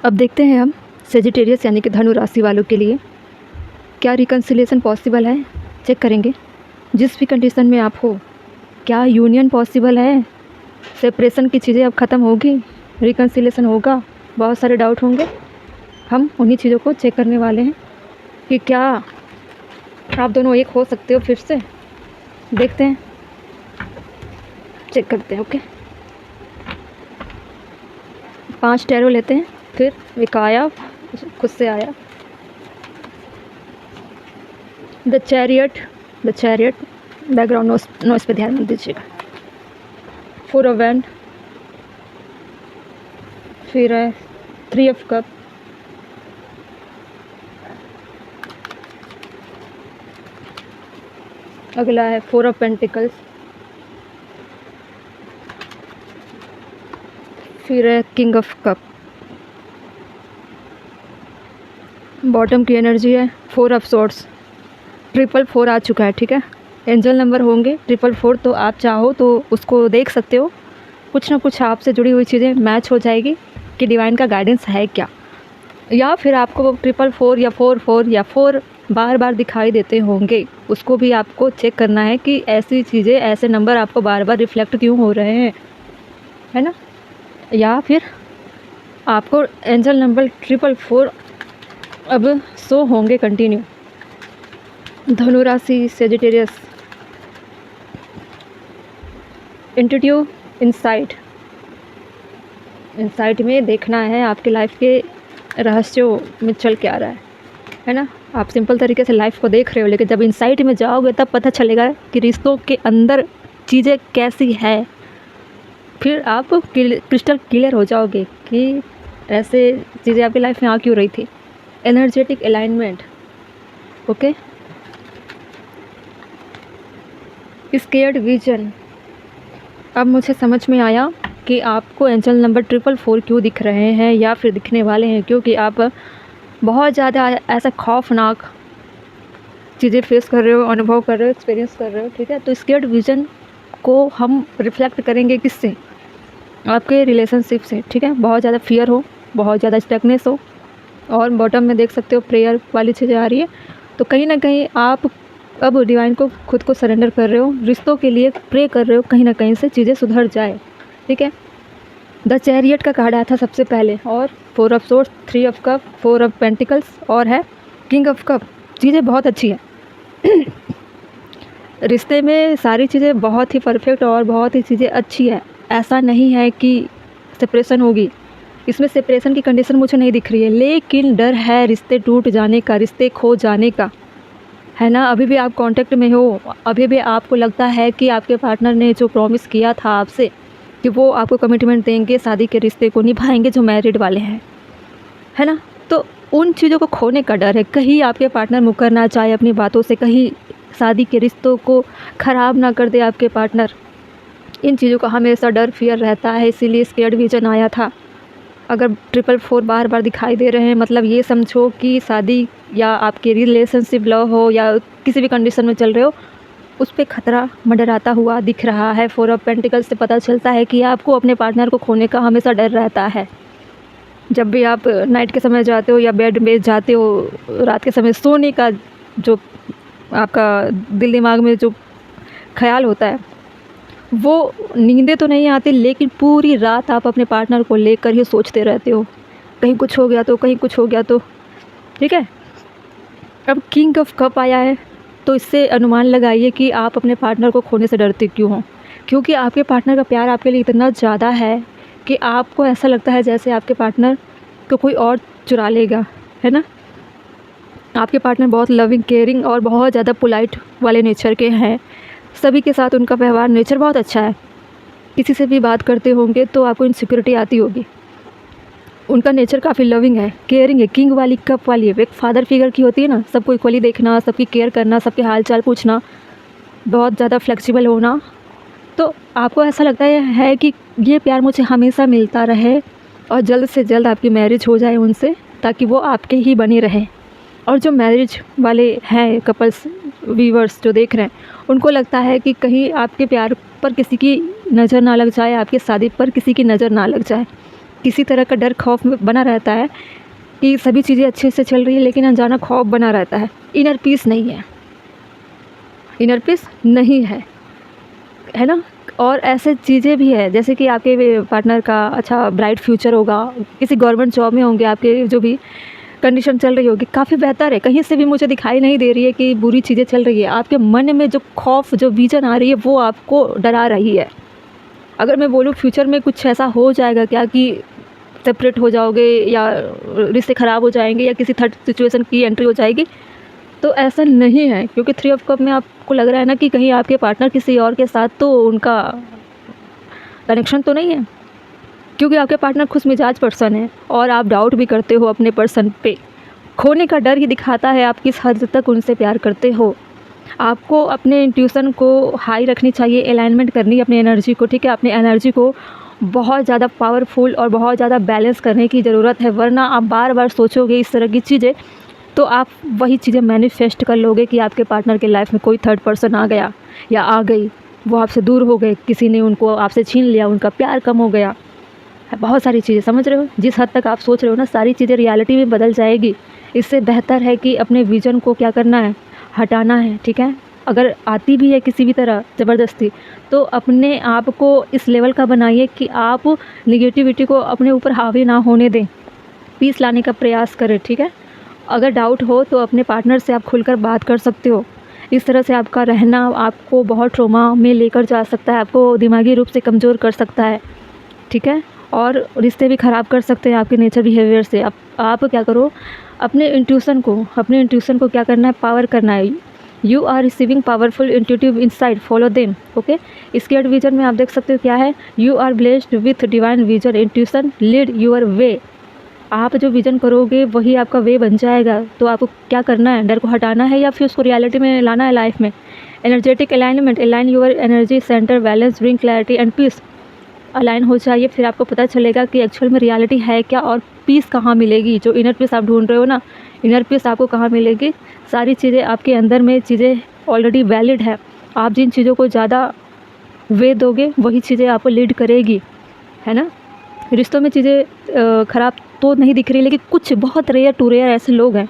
अब देखते हैं हम सेजिटेरियस यानी कि धनु राशि वालों के लिए क्या रिकन्सिलिएशन पॉसिबल है। चेक करेंगे जिस भी कंडीशन में आप हो, क्या यूनियन पॉसिबल है, सेपरेशन की चीज़ें अब ख़त्म होगी, रिकन्सिलिएशन होगा। बहुत सारे डाउट होंगे, हम उन्हीं चीज़ों को चेक करने वाले हैं कि क्या आप दोनों एक हो सकते हो फिर से। देखते हैं, चेक करते हैं। ओके, 5 टैरो लेते हैं, फिर एक आया, खुद से आया द चैरियट। बैकग्राउंड नॉइस पे ध्यान दीजिएगा। 4 ऑफ वैंड, फिर है 3 ऑफ कप, अगला है 4 ऑफ पेंटिकल्स, फिर है किंग ऑफ कप। बॉटम की एनर्जी है 4 ऑफ सॉर्ड्स। 444 आ चुका है, ठीक है। एंजल नंबर होंगे 444, तो आप चाहो तो उसको देख सकते हो। कुछ ना कुछ आपसे जुड़ी हुई चीज़ें मैच हो जाएगी कि डिवाइन का गाइडेंस है क्या, या फिर आपको वो 444 या 44 या 4 बार बार दिखाई देते होंगे। उसको भी आपको चेक करना है कि ऐसी चीज़ें, ऐसे नंबर आपको बार बार रिफ्लेक्ट क्यों हो रहे हैं, है ना। या फिर आपको एंजल नंबर 444 अब शो होंगे कंटिन्यू। धनु राशि, सेजिटेरियस, इंट्यूटिव इंसाइट में देखना है आपके लाइफ के रहस्यों में चल के आ रहा है ना। आप सिंपल तरीके से लाइफ को देख रहे हो, लेकिन जब इंसाइट में जाओगे तब पता चलेगा कि रिश्तों के अंदर चीज़ें कैसी है। फिर आप क्रिस्टल क्लियर हो जाओगे कि ऐसे चीज़ें आपकी लाइफ में आ क्यों रही थी। Energetic alignment, okay. Sacred vision, अब मुझे समझ में आया कि आपको एंजल नंबर 444 क्यों दिख रहे हैं या फिर दिखने वाले हैं, क्योंकि आप बहुत ज़्यादा ऐसा खौफनाक चीज़ें फेस कर रहे हो, अनुभव कर रहे हो, एक्सपीरियंस कर रहे हो, ठीक है। तो स्केयर्ड विजन को हम रिफ्लेक्ट करेंगे किससे, आपके रिलेशनशिप से, ठीक है। बहुत ज़्यादा फियर हो, बहुत ज़्यादा स्टकनेस हो, और बॉटम में देख सकते हो प्रेयर वाली चीज़ें आ रही है। तो कहीं ना कहीं आप अब डिवाइन को खुद को सरेंडर कर रहे हो, रिश्तों के लिए प्रे कर रहे हो, कहीं ना कहीं से चीज़ें सुधर जाए, ठीक है। द चैरियट का कार्ड आया था सबसे पहले, और 4 of swords, 3 of cup, 4 of pentacles, और है किंग ऑफ कप। चीज़ें बहुत अच्छी है रिश्ते में सारी चीज़ें बहुत ही परफेक्ट और बहुत ही चीज़ें अच्छी है। ऐसा नहीं है कि सेपरेशन होगी, इसमें सेपरेशन की कंडीशन मुझे नहीं दिख रही है, लेकिन डर है रिश्ते टूट जाने का, रिश्ते खो जाने का, है ना। अभी भी आप कांटेक्ट में हो, अभी भी आपको लगता है कि आपके पार्टनर ने जो प्रॉमिस किया था आपसे कि वो आपको कमिटमेंट देंगे, शादी के रिश्ते को निभाएंगे, जो मैरिड वाले हैं, है ना। तो उन चीज़ों को खोने का डर है, कहीं आपके पार्टनर मुकर ना चाहे अपनी बातों से, कहीं शादी के रिश्तों को ख़राब ना कर दे आपके पार्टनर। इन चीज़ों का हमेशा डर, फियर रहता है, इसीलिए स्केयर्ड विजन आया था। अगर 444 बार बार दिखाई दे रहे हैं, मतलब ये समझो कि शादी या आपके रिलेशनशिप लव हो या किसी भी कंडीशन में चल रहे हो, उस पर खतरा मंडराता हुआ दिख रहा है। 4 ऑफ पेंटिकल्स से पता चलता है कि आपको अपने पार्टनर को खोने का हमेशा डर रहता है। जब भी आप नाइट के समय जाते हो या बेड में जाते हो, रात के समय सोने का जो आपका दिल दिमाग में जो ख्याल होता है, वो नींदें तो नहीं आती, लेकिन पूरी रात आप अपने पार्टनर को लेकर ही सोचते रहते हो, कहीं कुछ हो गया तो, कहीं कुछ हो गया तो, ठीक है। अब किंग ऑफ कप आया है, तो इससे अनुमान लगाइए कि आप अपने पार्टनर को खोने से डरते क्यों हो। क्योंकि आपके पार्टनर का प्यार आपके लिए इतना ज़्यादा है कि आपको ऐसा लगता है जैसे आपके पार्टनर को कोई और चुरा लेगा, है ना। आपके पार्टनर बहुत लविंग, केयरिंग और बहुत ज़्यादा पोलाइट वाले नेचर के हैं। सभी के साथ उनका व्यवहार, नेचर बहुत अच्छा है। किसी से भी बात करते होंगे तो आपको इनसिक्योरिटी आती होगी। उनका नेचर काफ़ी लविंग है, केयरिंग है। किंग वाली, कप वाली एक फादर फिगर की होती है ना, सबको इक्वली देखना, सबकी केयर करना, सबके हाल चाल पूछना, बहुत ज़्यादा फ्लेक्सिबल होना। तो आपको ऐसा लगता है कि ये प्यार मुझे हमेशा मिलता रहे और जल्द से जल्द आपकी मैरिज हो जाए उनसे, ताकि वो आपके ही बने रहे। और जो मैरिज वाले हैं कपल्स, व्यूवर्स जो देख रहे हैं, उनको लगता है कि कहीं आपके प्यार पर किसी की नज़र ना लग जाए, आपकी शादी पर किसी की नज़र ना लग जाए। किसी तरह का डर खौफ बना रहता है कि सभी चीज़ें अच्छे से चल रही है, लेकिन अनजाना खौफ बना रहता है। इनर पीस नहीं है, इनर पीस नहीं है ना। और ऐसे चीज़ें भी है जैसे कि आपके पार्टनर का अच्छा ब्राइट फ्यूचर होगा, किसी गवर्नमेंट जॉब में होंगे, आपके जो भी कंडीशन चल रही होगी काफ़ी बेहतर है, कहीं से भी मुझे दिखाई नहीं दे रही है कि बुरी चीज़ें चल रही है। आपके मन में जो खौफ, जो विजन आ रही है वो आपको डरा रही है। अगर मैं बोलूँ फ्यूचर में कुछ ऐसा हो जाएगा क्या कि सेपरेट हो जाओगे या रिश्ते ख़राब हो जाएंगे या किसी थर्ड सिचुएशन की एंट्री हो जाएगी, तो ऐसा नहीं है, क्योंकि 3 ऑफ कप में आपको लग रहा है ना कि कहीं आपके पार्टनर किसी और के साथ तो उनका कनेक्शन तो नहीं है, क्योंकि आपके पार्टनर खुशमिजाज पर्सन है और आप डाउट भी करते हो अपने पर्सन पे। खोने का डर ही दिखाता है आप किस हद तक उनसे प्यार करते हो। आपको अपने इंट्यूशन को हाई रखनी चाहिए, अलाइनमेंट करनी है अपनी एनर्जी को, ठीक है। अपनी एनर्जी को बहुत ज़्यादा पावरफुल और बहुत ज़्यादा बैलेंस करने की ज़रूरत है, वरना आप बार बार सोचोगे इस तरह की चीज़ें तो आप वही चीज़ें मैनिफेस्ट कर लोगे कि आपके पार्टनर के लाइफ में कोई थर्ड पर्सन आ गया या आ गई, वो आपसे दूर हो गए, किसी ने उनको आपसे छीन लिया, उनका प्यार कम हो गया, बहुत सारी चीज़ें, समझ रहे हो। जिस हद तक आप सोच रहे हो ना, सारी चीज़ें रियलिटी में बदल जाएगी। इससे बेहतर है कि अपने विज़न को क्या करना है, हटाना है, ठीक है। अगर आती भी है किसी भी तरह ज़बरदस्ती, तो अपने आप को इस लेवल का बनाइए कि आप निगेटिविटी को अपने ऊपर हावी ना होने दें, पीस लाने का प्रयास करें, ठीक है। अगर डाउट हो तो अपने पार्टनर से आप खुलकर बात कर सकते हो। इस तरह से आपका रहना आपको बहुत ट्रॉमा में लेकर जा सकता है, आपको दिमागी रूप से कमज़ोर कर सकता है, ठीक है। और रिश्ते भी ख़राब कर सकते हैं आपके नेचर बिहेवियर से। आप क्या करो, अपने इंट्यूशन को क्या करना है, पावर करना है। You are receiving powerful intuitive insight, follow them, okay. Sacred vision में आप देख सकते हो क्या है, you are blessed with divine vision, intuition lead your way. आप जो विजन करोगे वही आपका वे बन जाएगा। तो आपको क्या करना है, डर को हटाना है या फिर उसको रियलिटी में लाना है लाइफ में। Energetic alignment, align your energy centre, balance, bring clarity and peace. Align हो जाइए, फिर आपको पता चलेगा कि एक्चुअल में रियलिटी है क्या और पीस कहाँ मिलेगी। जो इनर पीस आप ढूंढ रहे हो ना, इनर पीस आपको कहाँ मिलेगी। सारी चीज़ें आपके अंदर में, चीज़ें ऑलरेडी वैलिड है। आप जिन चीज़ों को ज़्यादा वे दोगे वही चीज़ें आपको लीड करेगी, है ना। रिश्तों में चीज़ें ख़राब तो नहीं दिख रही, लेकिन कुछ बहुत रेयर टू रेयर ऐसे लोग हैं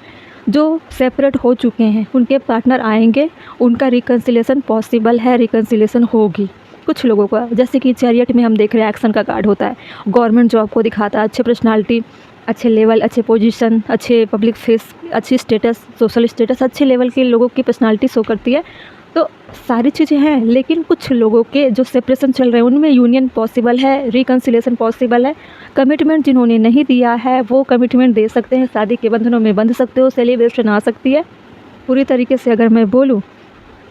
जो सेपरेट हो चुके हैं, उनके पार्टनर आएंगे, उनका रिकन्सिलेशन पॉसिबल है, रिकन्सिलेशन होगी कुछ लोगों का। जैसे कि चैरियट में हम देख रहे हैं एक्शन का कार्ड होता है, गवर्नमेंट जॉब को दिखाता है, अच्छे पर्सनालिटी, अच्छे लेवल, अच्छे पोजीशन, अच्छे पब्लिक फेस, अच्छी स्टेटस, सोशल स्टेटस, अच्छे लेवल के लोगों की पर्सनालिटी शो करती है। तो सारी चीज़ें हैं, लेकिन कुछ लोगों के जो सेपरेशन चल रहे हैं उनमें यूनियन पॉसिबल है, रिकन्सिलेशन पॉसिबल है। कमिटमेंट जिन्होंने नहीं दिया है वो कमिटमेंट दे सकते हैं, शादी के बंधनों में बंध सकते हो, सेलिब्रेशन आ सकती है। पूरी तरीके से अगर मैं बोलूँ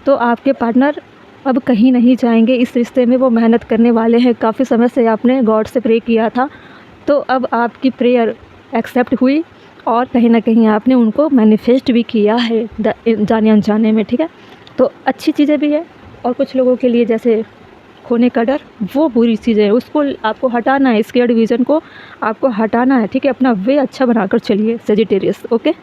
तो आपके पार्टनर अब कहीं नहीं जाएंगे इस रिश्ते में, वो मेहनत करने वाले हैं। काफ़ी समय से आपने गॉड से प्रे किया था, तो अब आपकी प्रेयर एक्सेप्ट हुई और कहीं ना कहीं आपने उनको मैनिफेस्ट भी किया है जाने अनजाने में, ठीक है। तो अच्छी चीज़ें भी है, और कुछ लोगों के लिए जैसे खोने का डर, वो बुरी चीज़ है, उसको आपको हटाना है, स्केयर्ड विजन को आपको हटाना है, ठीक है। अपना वे अच्छा बनाकर चलिए सेजिटेरियस, ओके।